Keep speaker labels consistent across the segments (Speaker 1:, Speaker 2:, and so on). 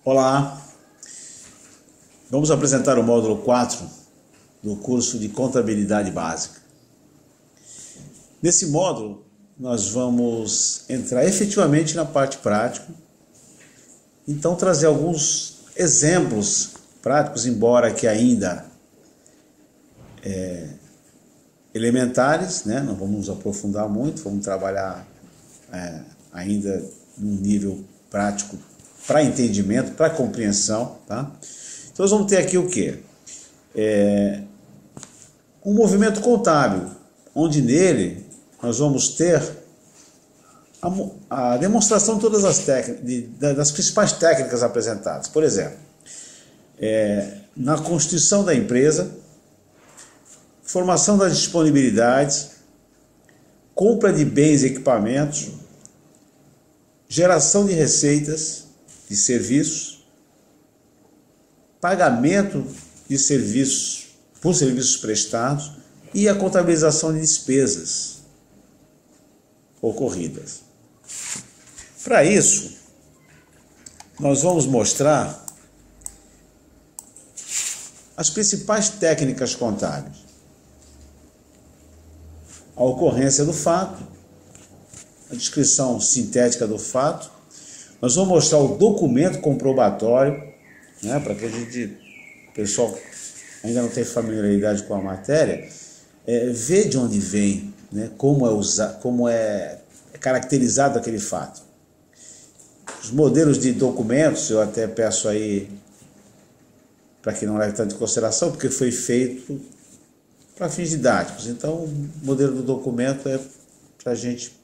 Speaker 1: Olá, vamos apresentar o módulo 4 do curso de Contabilidade Básica. Nesse módulo, nós vamos entrar efetivamente na parte prática, então trazer alguns exemplos práticos, embora que ainda elementares, né? Não vamos nos aprofundar muito, vamos trabalhar ainda num nível prático para entendimento, para compreensão, tá? Então nós vamos ter aqui o quê? Um movimento contábil, onde nele nós vamos ter a demonstração de todas as técnicas, das principais técnicas apresentadas. Por exemplo, na constituição da empresa, formação das disponibilidades, compra de bens e equipamentos, geração de receitas, de serviços, pagamento de serviços por serviços prestados e a contabilização de despesas ocorridas. Para isso, nós vamos mostrar as principais técnicas contábeis. A ocorrência do fato, a descrição sintética do fato. Nós vamos mostrar o documento comprobatório, né, para que o pessoal ainda não tem familiaridade com a matéria, ver de onde vem, né, como é caracterizado aquele fato. Os modelos de documentos, eu até peço aí para que não leve tanto em consideração, porque foi feito para fins didáticos. Então, o modelo do documento é para a gente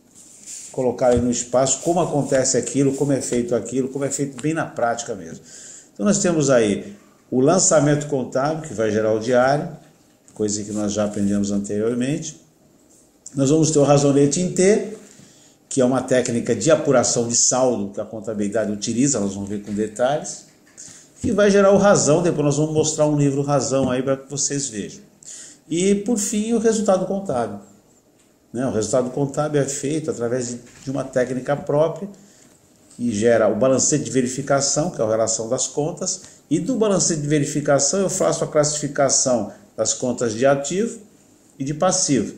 Speaker 1: colocar aí no espaço como acontece aquilo, como é feito aquilo, como é feito bem na prática mesmo. Então nós temos aí o lançamento contábil, que vai gerar o diário, coisa que nós já aprendemos anteriormente. Nós vamos ter o razonete em T, que é uma técnica de apuração de saldo que a contabilidade utiliza, nós vamos ver com detalhes, que vai gerar o razão, depois nós vamos mostrar um livro razão aí para que vocês vejam. E por fim o resultado contábil. O resultado contábil é feito através de uma técnica própria que gera o balancete de verificação, que é a relação das contas, e do balancete de verificação eu faço a classificação das contas de ativo e de passivo.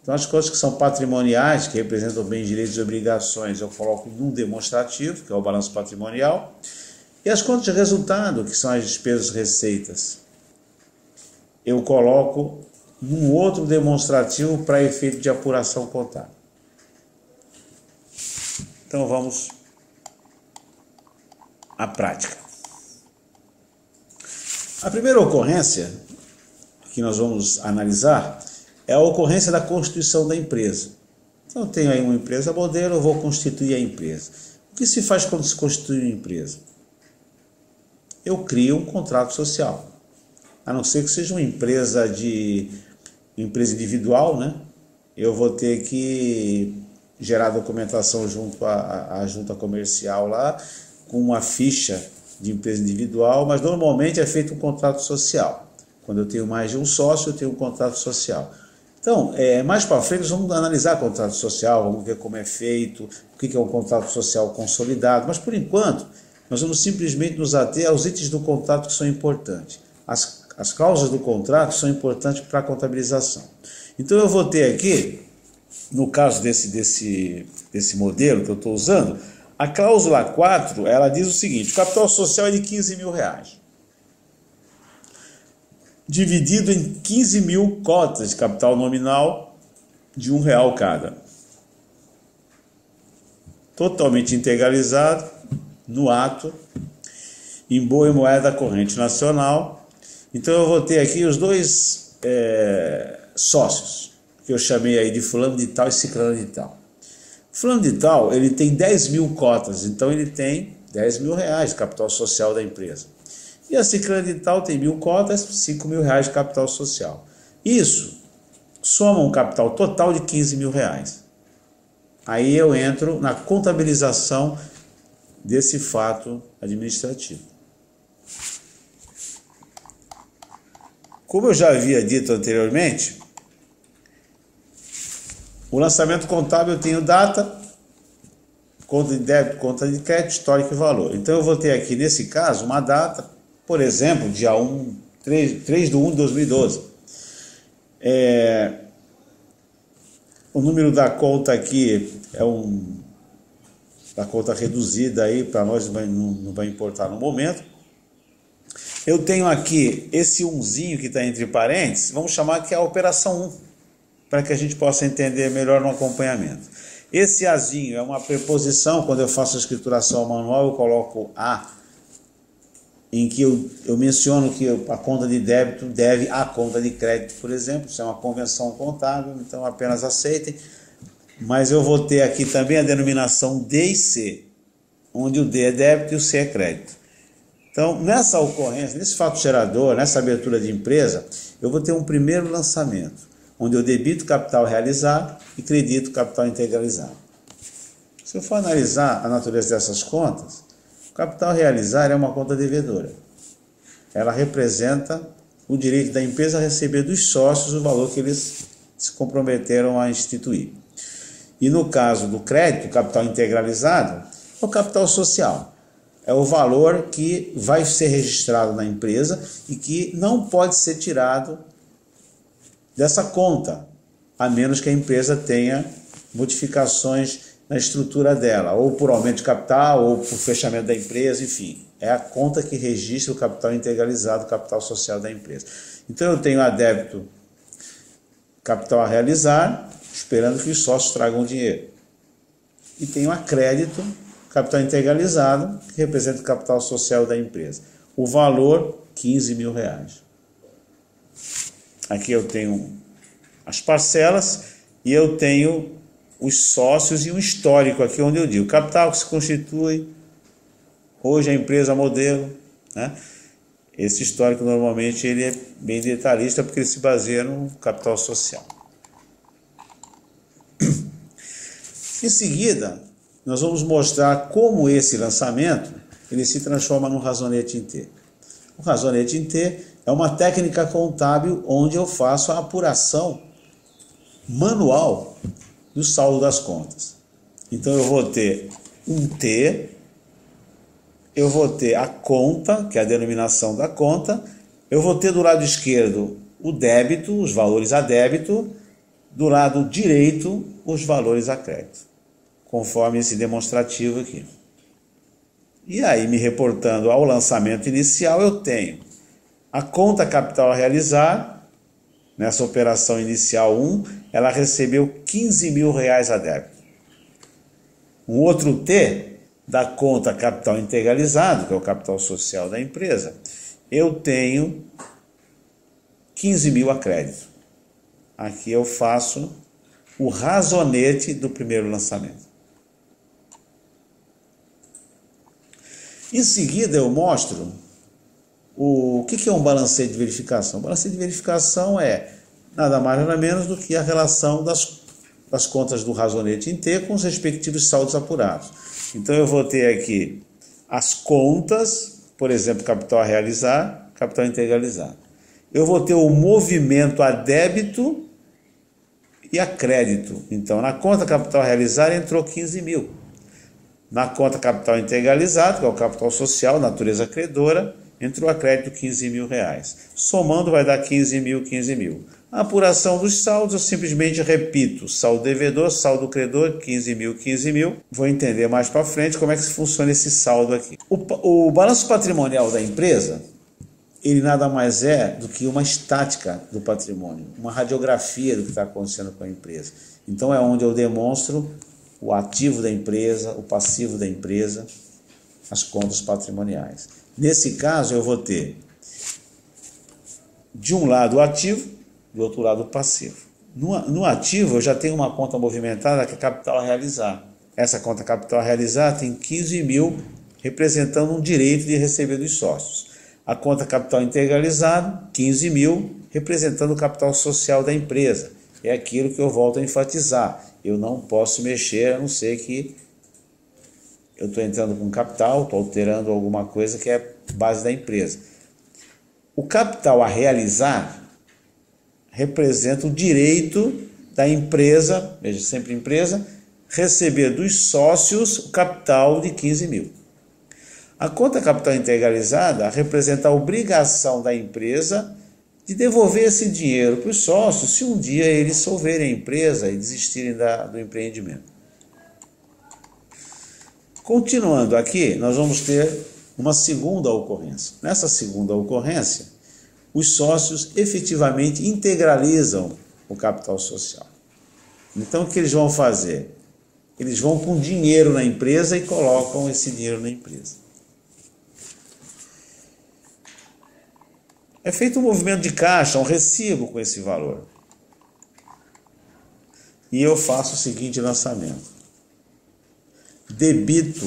Speaker 1: Então as contas que são patrimoniais, que representam bens, direitos e obrigações, eu coloco num demonstrativo, que é o balanço patrimonial, e as contas de resultado, que são as despesas e receitas, eu coloco num outro demonstrativo para efeito de apuração contábil. Então vamos à prática. A primeira ocorrência que nós vamos analisar é a ocorrência da constituição da empresa. Então eu tenho aí uma empresa modelo, eu vou constituir a empresa. O que se faz quando se constitui uma empresa? Eu crio um contrato social. A não ser que seja uma empresa individual, né? Eu vou ter que gerar documentação junto à junta comercial lá, com uma ficha de empresa individual, mas normalmente é feito um contrato social. Quando eu tenho mais de um sócio, eu tenho um contrato social. Então, mais para frente, nós vamos analisar contrato social, vamos ver como é feito, o que é um contrato social consolidado, mas por enquanto, nós vamos simplesmente nos ater aos itens do contrato que são importantes. As cláusulas do contrato são importantes para a contabilização. Então eu vou ter aqui, no caso desse modelo que eu estou usando, a cláusula 4, ela diz o seguinte: o capital social é de R$15.000, dividido em 15.000 cotas de capital nominal de R$1 cada. Totalmente integralizado no ato, em boa e moeda corrente nacional. Então eu vou ter aqui os dois sócios, que eu chamei aí de fulano de tal e ciclano de tal. Fulano de tal, ele tem 10.000 cotas, então ele tem R$10.000 de capital social da empresa. E a ciclana de tal tem 1.000 cotas, R$5.000 de capital social. Isso soma um capital total de R$15.000. Aí eu entro na contabilização desse fato administrativo. Como eu já havia dito anteriormente, o lançamento contábil eu tenho data, conta de débito, conta de crédito, histórico e valor. Então eu vou ter aqui, nesse caso, uma data, por exemplo, dia 3/1 de 2012. O número da conta aqui é da conta reduzida aí, para nós não vai importar no momento. Eu tenho aqui esse 1zinho que está entre parênteses, vamos chamar que é a operação 1, para que a gente possa entender melhor no acompanhamento. Esse Azinho é uma preposição, quando eu faço a escrituração manual, eu coloco A, em que eu menciono que a conta de débito deve à conta de crédito, por exemplo. Isso é uma convenção contábil, então apenas aceitem. Mas eu vou ter aqui também a denominação D e C, onde o D é débito e o C é crédito. Então, nessa ocorrência, nesse fato gerador, nessa abertura de empresa, eu vou ter um primeiro lançamento, onde eu debito capital realizado e credito capital integralizado. Se eu for analisar a natureza dessas contas, o capital realizado é uma conta devedora. Ela representa o direito da empresa a receber dos sócios o valor que eles se comprometeram a instituir. E no caso do crédito, capital integralizado, é o capital social. É o valor que vai ser registrado na empresa e que não pode ser tirado dessa conta, a menos que a empresa tenha modificações na estrutura dela, ou por aumento de capital, ou por fechamento da empresa, enfim. É a conta que registra o capital integralizado, o capital social da empresa. Então eu tenho a débito, capital a realizar, esperando que os sócios tragam dinheiro. E tenho a crédito, capital integralizado, que representa o capital social da empresa. O valor, R$15.000. Aqui eu tenho as parcelas e eu tenho os sócios e um histórico aqui onde eu digo capital que se constitui, hoje a empresa modelo, né? Esse histórico normalmente ele é bem detalhista porque ele se baseia no capital social. Em seguida, nós vamos mostrar como esse lançamento ele se transforma no razonete em T. O razonete em T é uma técnica contábil onde eu faço a apuração manual do saldo das contas. Então eu vou ter um T, eu vou ter a conta, que é a denominação da conta, eu vou ter do lado esquerdo o débito, os valores a débito, do lado direito os valores a crédito, conforme esse demonstrativo aqui. E aí, me reportando ao lançamento inicial, eu tenho a conta capital a realizar, nessa operação inicial 1, ela recebeu R$15.000 a débito. Um outro T da conta capital integralizado, que é o capital social da empresa, eu tenho 15.000 a crédito. Aqui eu faço o razonete do primeiro lançamento. Em seguida eu mostro o que é um balancete de verificação. O balancete de verificação é nada mais nada menos do que a relação das contas do razonete em T com os respectivos saldos apurados. Então eu vou ter aqui as contas, por exemplo, capital a realizar, capital integralizado. Eu vou ter o movimento a débito e a crédito. Então na conta capital a realizar entrou 15.000. Na conta capital integralizado, que é o capital social, natureza credora, entrou a crédito R$15.000. Somando vai dar 15.000. A apuração dos saldos, eu simplesmente repito, saldo devedor, saldo credor, 15.000. Vou entender mais para frente como é que funciona esse saldo aqui. O balanço patrimonial da empresa, ele nada mais é do que uma estática do patrimônio, uma radiografia do que está acontecendo com a empresa. Então é onde eu demonstro o ativo da empresa, o passivo da empresa, as contas patrimoniais. Nesse caso, eu vou ter, de um lado, o ativo, do outro lado, o passivo. No ativo, eu já tenho uma conta movimentada que é capital a realizar. Essa conta capital a realizar tem 15.000, representando um direito de receber dos sócios. A conta capital integralizado, 15.000, representando o capital social da empresa. É aquilo que eu volto a enfatizar. Eu não posso mexer, a não ser que eu estou entrando com capital, estou alterando alguma coisa que é base da empresa. O capital a realizar representa o direito da empresa, veja, sempre empresa, receber dos sócios o capital de 15 mil. A conta capital integralizada representa a obrigação da empresa de devolver esse dinheiro para os sócios se um dia eles solverem a empresa e desistirem do empreendimento. Continuando aqui, nós vamos ter uma segunda ocorrência. Nessa segunda ocorrência, os sócios efetivamente integralizam o capital social. Então, o que eles vão fazer? Eles vão com dinheiro na empresa e colocam esse dinheiro na empresa. É feito um movimento de caixa, um recibo com esse valor. E eu faço o seguinte lançamento. Debito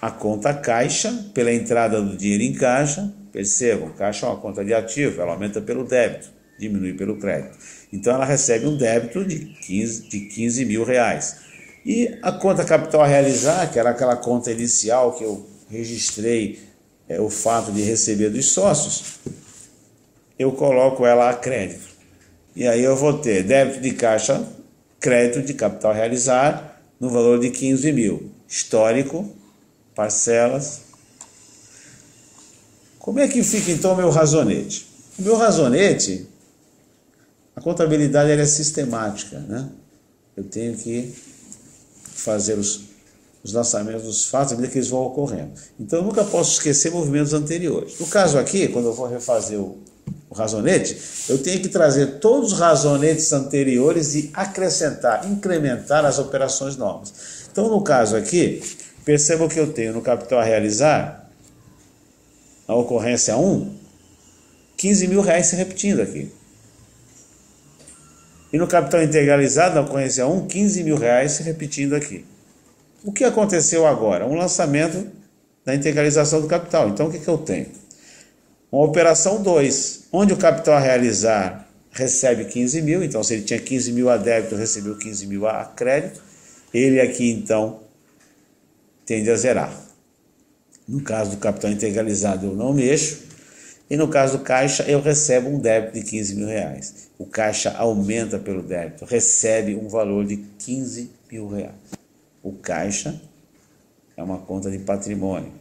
Speaker 1: a conta caixa pela entrada do dinheiro em caixa. Percebam, caixa é uma conta de ativo, ela aumenta pelo débito, diminui pelo crédito. Então ela recebe um débito de 15 mil reais. E a conta capital a realizar, que era aquela conta inicial que eu registrei o fato de receber dos sócios, eu coloco ela a crédito. E aí eu vou ter débito de caixa, crédito de capital a realizar, no valor de 15 mil. Histórico, parcelas. Como é que fica então o meu razonete? O meu razonete, a contabilidade ela é sistemática, né? Eu tenho que fazer os lançamentos dos fatos à medida que eles vão ocorrendo. Então eu nunca posso esquecer movimentos anteriores. No caso aqui, quando eu vou refazer o razonete, eu tenho que trazer todos os razonetes anteriores e acrescentar, incrementar as operações novas. Então no caso aqui, percebam que eu tenho no capital a realizar, a ocorrência 1, 15 mil reais se repetindo aqui. E no capital integralizado, na ocorrência 1, 15 mil reais se repetindo aqui. O que aconteceu agora? Um lançamento da integralização do capital. Então, o que eu tenho? Uma operação 2, onde o capital a realizar recebe 15 mil. Então, se ele tinha 15 mil a débito, recebeu 15 mil a crédito. Ele aqui, então, tende a zerar. No caso do capital integralizado, eu não mexo. E no caso do caixa, eu recebo um débito de 15 mil reais. O caixa aumenta pelo débito, recebe um valor de 15 mil reais. O caixa é uma conta de patrimônio.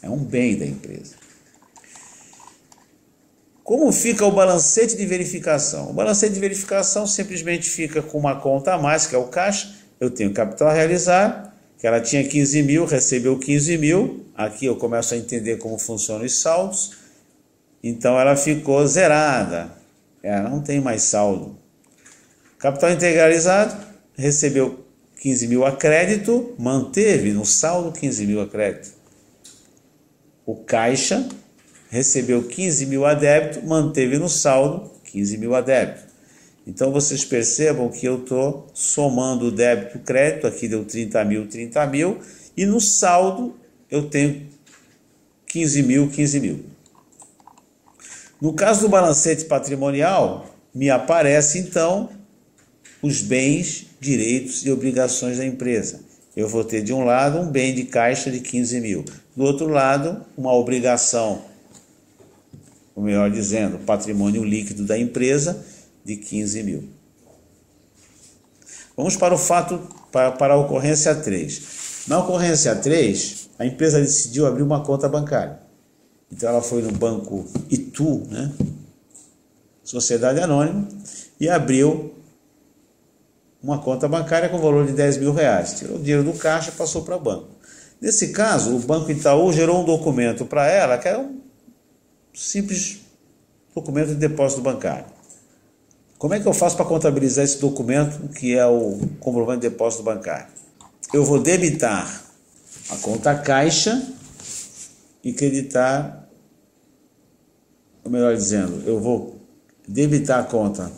Speaker 1: É um bem da empresa. Como fica o balancete de verificação? O balancete de verificação simplesmente fica com uma conta a mais, que é o caixa. Eu tenho capital a realizar, que ela tinha 15 mil, recebeu 15 mil. Aqui eu começo a entender como funcionam os saldos. Então ela ficou zerada. Ela não tem mais saldo. Capital integralizado, recebeu 15 mil a crédito, manteve no saldo 15 mil a crédito. O caixa recebeu 15 mil a débito, manteve no saldo 15 mil a débito. Então vocês percebam que eu estou somando o débito e o crédito, aqui deu 30 mil, e no saldo eu tenho 15 mil. No caso do balancete patrimonial, me aparece então os bens, direitos e obrigações da empresa. Eu vou ter de um lado um bem de caixa de 15 mil, do outro lado uma obrigação, ou melhor dizendo, patrimônio líquido da empresa de 15 mil. Vamos para o fato, para a ocorrência 3. Na ocorrência 3, a empresa decidiu abrir uma conta bancária. Então ela foi no banco Itu, né? Sociedade Anônima, e abriu uma conta bancária com valor de 10 mil reais. Tirou o dinheiro do caixa e passou para o banco. Nesse caso, o Banco Itaú gerou um documento para ela, que era um simples documento de depósito bancário. Como é que eu faço para contabilizar esse documento, que é o comprovante de depósito bancário? Eu vou debitar a conta caixa e creditar, ou melhor dizendo, eu vou debitar a conta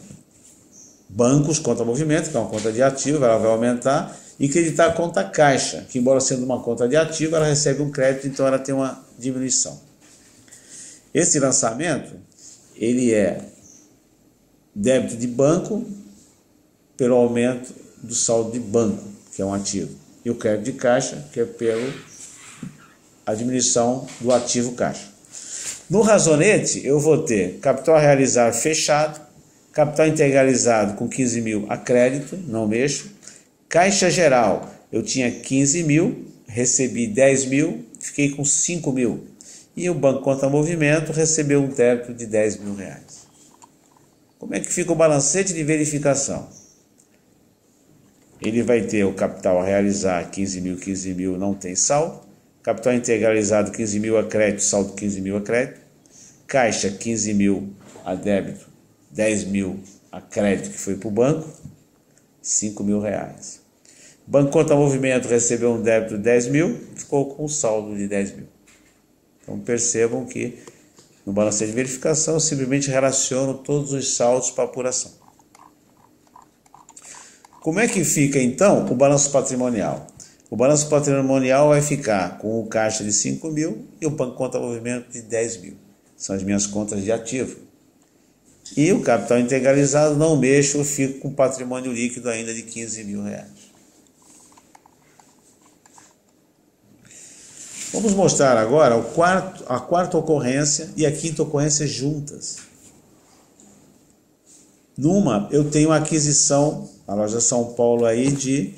Speaker 1: bancos, conta movimento, que é uma conta de ativo, ela vai aumentar, e creditar a conta caixa, que embora sendo uma conta de ativo, ela recebe um crédito, então ela tem uma diminuição. Esse lançamento, ele é débito de banco pelo aumento do saldo de banco, que é um ativo, e o crédito de caixa, que é pela diminuição do ativo caixa. No razonete, eu vou ter capital a realizar fechado, Capital integralizado com 15 mil a crédito, não mexo. Caixa geral, eu tinha 15 mil, recebi 10 mil, fiquei com 5 mil. E o Banco Conta Movimento recebeu um débito de 10 mil reais. Como é que fica o balancete de verificação? Ele vai ter o capital a realizar 15 mil, não tem saldo. Capital integralizado 15 mil a crédito, saldo 15 mil a crédito. Caixa 15 mil a débito, 10 mil a crédito que foi para o banco, 5 mil reais. Banco Conta Movimento recebeu um débito de 10 mil, ficou com um saldo de 10 mil. Então percebam que no balancete de verificação eu simplesmente relaciono todos os saldos para apuração. Como é que fica então o balanço patrimonial? O balanço patrimonial vai ficar com o caixa de 5 mil e o Banco Conta Movimento de 10 mil. São as minhas contas de ativo. E o capital integralizado não mexo, eu fico com patrimônio líquido ainda de 15 mil reais. Vamos mostrar agora a quarta ocorrência e a quinta ocorrência juntas. Numa, eu tenho a aquisição, a loja São Paulo aí, de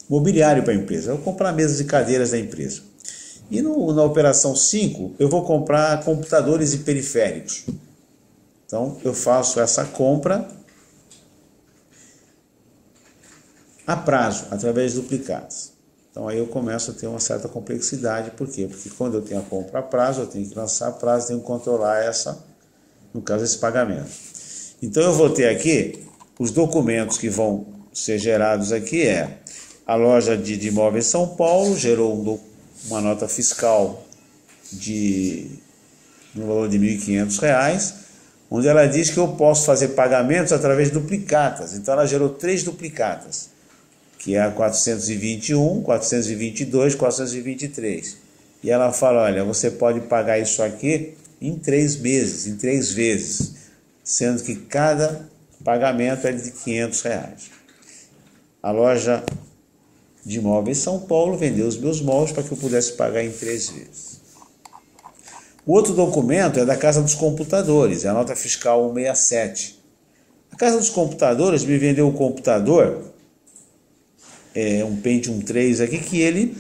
Speaker 1: mobiliário para a empresa. Eu vou comprar mesas e cadeiras da empresa. E na operação 5, eu vou comprar computadores e periféricos. Então, eu faço essa compra a prazo, através de duplicados. Então, aí eu começo a ter uma certa complexidade. Por quê? Porque quando eu tenho a compra a prazo, eu tenho que lançar a prazo, tenho que controlar no caso, esse pagamento. Então, eu vou ter aqui os documentos que vão ser gerados aqui a loja de imóveis São Paulo gerou uma nota fiscal no valor de R$ 1.500, onde ela diz que eu posso fazer pagamentos através de duplicatas. Então, ela gerou 3 duplicatas, que é a 421, 422, 423. E ela fala, olha, você pode pagar isso aqui em 3 meses, em 3 vezes, sendo que cada pagamento é de R$ 500. A loja de imóveis São Paulo vendeu os meus móveis para que eu pudesse pagar em 3 vezes. O outro documento é da Casa dos Computadores, é a nota fiscal 167. A Casa dos Computadores me vendeu um computador, um Pentium 3 aqui, que ele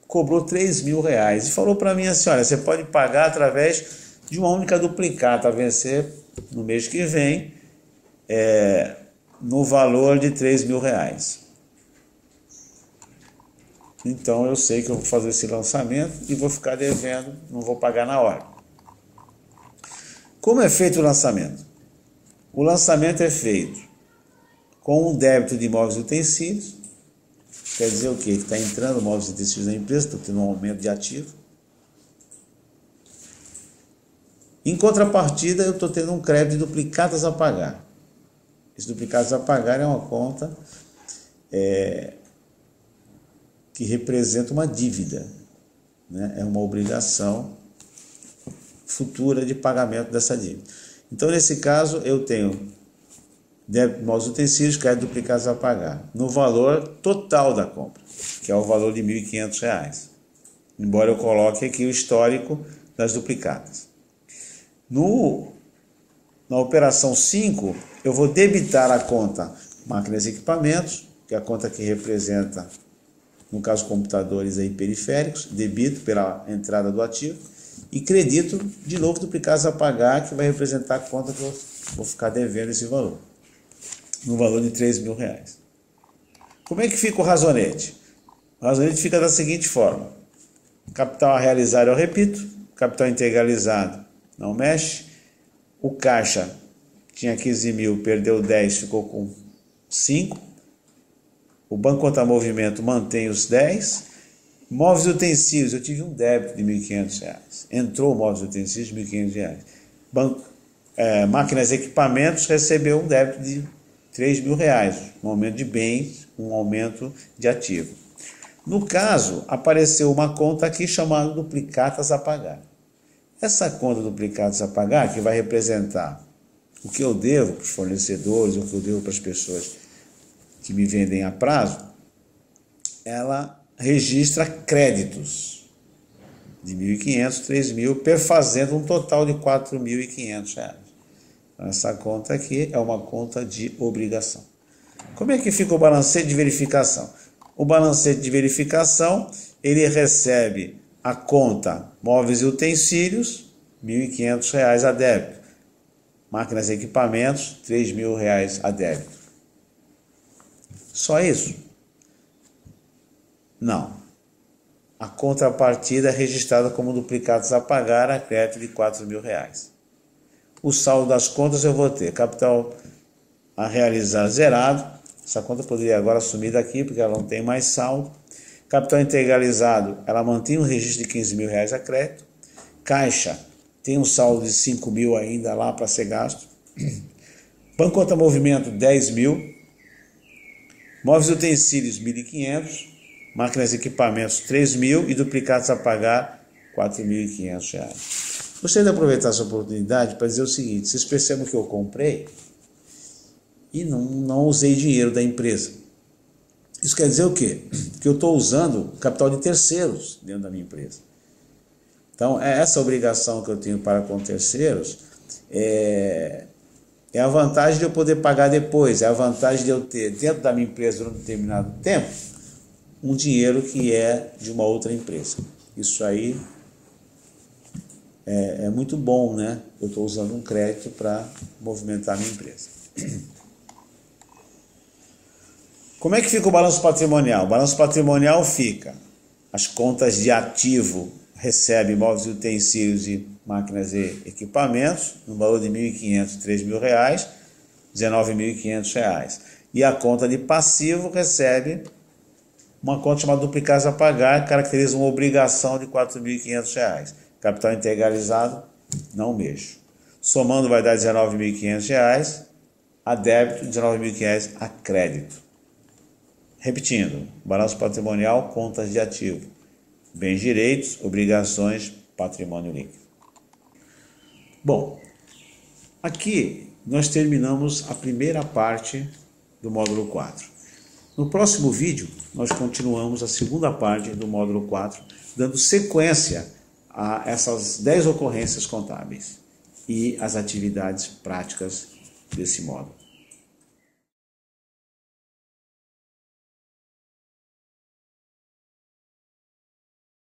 Speaker 1: cobrou 3 mil reais e falou para mim assim, olha, você pode pagar através de uma única duplicata a vencer no mês que vem, no valor de 3 mil reais. Então eu sei que eu vou fazer esse lançamento e vou ficar devendo, não vou pagar na hora. Como é feito o lançamento? O lançamento é feito com um débito de imóveis e utensílios. Quer dizer o quê? Que está entrando móveis e utensílios na empresa, estou tendo um aumento de ativo. Em contrapartida, eu estou tendo um crédito de duplicatas a pagar. Esse duplicatas a pagar é uma conta que representa uma dívida, né? É uma obrigação futura de pagamento dessa dívida. Então, nesse caso, eu tenho débito de móveis e utensílios, crédito duplicados a pagar, no valor total da compra, que é o valor de R$ 1.500, embora eu coloque aqui o histórico das duplicadas. Na operação 5, eu vou debitar a conta máquinas e equipamentos, que é a conta que representa, no caso, computadores aí periféricos, debito pela entrada do ativo, e credito, de novo, duplicados a pagar, que vai representar a conta que eu vou ficar devendo esse valor, no valor de R$ 3 mil. Como é que fica o razonete? O razonete fica da seguinte forma: capital a realizar, eu repito, capital integralizado não mexe, o caixa tinha 15 mil, perdeu 10, ficou com 5, o Banco Conta Movimento mantém os 10, móveis e utensílios, eu tive um débito de R$ 1.500, entrou móveis e utensílios de R$ 1.500, máquinas e equipamentos recebeu um débito de R$ 3 mil, um aumento de bens, um aumento de ativo. No caso, apareceu uma conta aqui chamada duplicatas a pagar. Essa conta duplicatas a pagar, que vai representar o que eu devo para os fornecedores, o que eu devo para as pessoas que me vendem a prazo, ela registra créditos de R$ 1.500, R$ 3 mil, perfazendo um total de R$ 4.500. Essa conta aqui é uma conta de obrigação. Como é que fica o balancete de verificação? O balancete de verificação, ele recebe a conta móveis e utensílios, R$ 1.500 a débito. Máquinas e equipamentos, R$ 3.000 a débito. Só isso? Não. A contrapartida é registrada como duplicados a pagar a crédito de R$ 4.000. O saldo das contas eu vou ter capital a realizar zerado. Essa conta poderia agora sumir daqui porque ela não tem mais saldo. Capital integralizado, ela mantém um registro de R$ 15.000 a crédito. Caixa tem um saldo de 5.000 ainda lá para ser gasto. Banco conta movimento 10.000. Móveis e utensílios 1.500. Máquinas e equipamentos 3.000 e duplicados a pagar R$ 4.500. Gostaria de aproveitar essa oportunidade para dizer o seguinte: vocês percebem que eu comprei e não usei dinheiro da empresa. Isso quer dizer o quê? Que eu estou usando capital de terceiros dentro da minha empresa. Então, essa obrigação que eu tenho para com terceiros é a vantagem de eu poder pagar depois, é a vantagem de eu ter dentro da minha empresa durante um determinado tempo um dinheiro que é de uma outra empresa. Isso aí é muito bom, né? Eu estou usando um crédito para movimentar a minha empresa. Como é que fica o balanço patrimonial? O balanço patrimonial fica: as contas de ativo recebem móveis e utensílios e máquinas e equipamentos, no valor de R$ 1.500, R$ 3.000, R$ 19.500. E a conta de passivo recebe uma conta chamada duplicados a pagar, que caracteriza uma obrigação de R$ 4.500. Capital integralizado, não mexo. Somando vai dar R$ 19.500 a débito, R$ 19.500 a crédito. Repetindo: balanço patrimonial, contas de ativo, bens direitos, obrigações, patrimônio líquido. Bom, aqui nós terminamos a primeira parte do módulo 4. No próximo vídeo, nós continuamos a segunda parte do módulo 4, dando sequência a essas 10 ocorrências contábeis e as atividades práticas desse módulo.